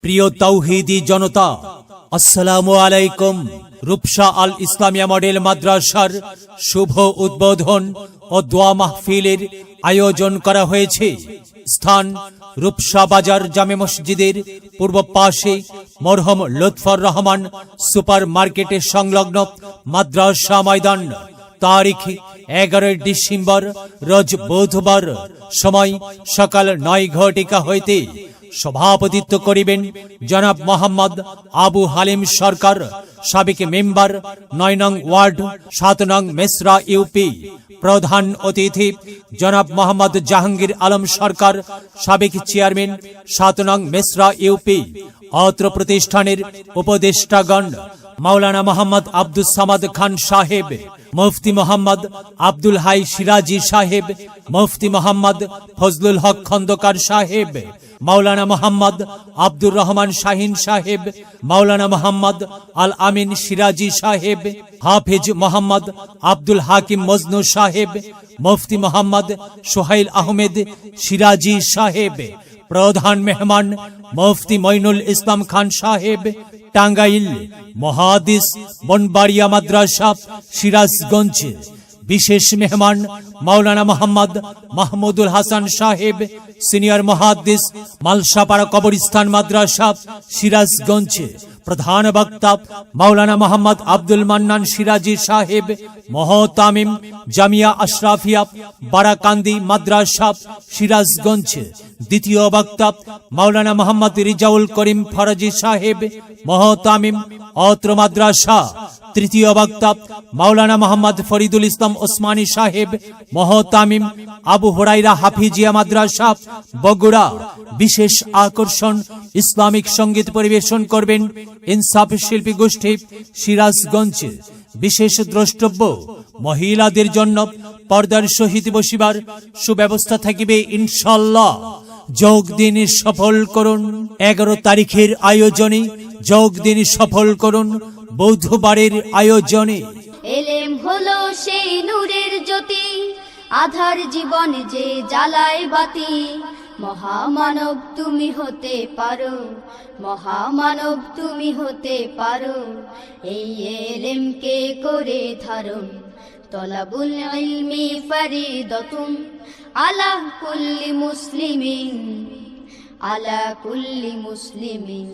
প্রিয় তাওহীদি জনতা, আসসালামু আলাইকুম। রূপসা আল ইসলামিয়া মডেল মাদ্রাসার শুভ উদ্বোধন ও দোয়া মাহফিলের আয়োজন করা হয়েছে। স্থান রূপসা বাজার জামে মসজিদের পূর্ব পাশে মরহম লুৎফর রহমান সুপার মার্কেটের সংলগ্ন মাদ্রাসা ময়দান। তারিখ 11 ডিসেম্বর রোজ বুধবার। সময় সকাল 9 ঘটিকা হইতে। সভাপতিত্ব করিবেন জনাব মোহাম্মদ আবু হালিম সরকার, সাবেক মেম্বার 9 নং ওয়ার্ড 7 নং মেসরা ইউপি। প্রধান অতিথি জনাব মোহাম্মদ জাহাঙ্গীর আলম সরকার, সাবেক চেয়ারম্যান 7 নং মেসরা ইউপি। অত্র প্রতিষ্ঠানের উপদেষ্টাগণ মাওলানা মোহাম্মদ আব্দুস সামাদ খান সাহেব, মুফতি মোহাম্মদ আব্দুল হাই সিরাজি সাহেব, মুফতি মোহাম্মদ ফজলুল হক খন্দকার সাহেব, মাওলানা মোহাম্মদ আব্দুর রহমান শাহিন সাহেব, মাওলানা মোহাম্মদ আল আমিন সিরাজি সাহেব, হাফিজ মোহাম্মদ আব্দুল হাকিম মজনু সাহেব, মুফতি মোহাম্মদ সোহাইল আহমেদ সিরাজি সাহেব। প্রধান মেহমান মুফতি মইনুল ইসলাম খান সাহেব, টাঙ্গাইল মুহাদ্দিস বনবাড়িয়া মাদ্রাসা সিরাজগঞ্জ। বিশেষ মেহমান মাওলানা মোহাম্মদ মাহমুদুল হাসান সাহেব, সিনিয়র মুহাদ্দিস মালসাপাড়া কবরস্থান মাদ্রাসা সিরাজগঞ্জ। প্রধান বক্তা মাওলানা মোহাম্মদ আব্দুল মান্নান সিরাজি সাহেব, মুহতামিম জামিয়া আশরাফিয়া বারাকান্দি মাদ্রাসা সিরাজগঞ্জ। দ্বিতীয় বক্তা মাওলানা মোহাম্মদ রিজাউল করিম ফরাজি সাহেব, মুহতামিম অত্র মাদ্রাসা। তৃতীয় বক্তা মাওলানা মোহাম্মদ ফরিদুল ইসলাম ওসমানী সাহেব, মুহতামিম আবু হুরাইরা হাফিজিয়া মাদ্রাসা বগুড়া। বিশেষ আকর্ষণ ইসলামিক সঙ্গীত পরিবেশন করবেন ইনসাফ শিল্পী গোষ্ঠী সিরাজগঞ্জ। বিশেষ দ্রষ্টব্য মহিলাদের জন্য পর্দার সহিত বসিবার সুব্যবস্থা থাকিবে ইনশাআল্লাহ। যোগ দিন সফল করুন। 11 তারিখের আয়োজনে যোগ দিন সফল করুন। বুধবারের আয়োজনে এলেম হলো সেই নূরের জ্যোতি, আধার জীবন যে জ্বালায় বাতি। মহামানব তুমি হতে পারো, মহামানব তুমি হতে পারো। এই এলেমকে করে ধারণ, তলাবুল ইলমি ফরিদাতুন আলা কুল্লি মুসলিমিন, আলা কুল্লি মুসলিমিন।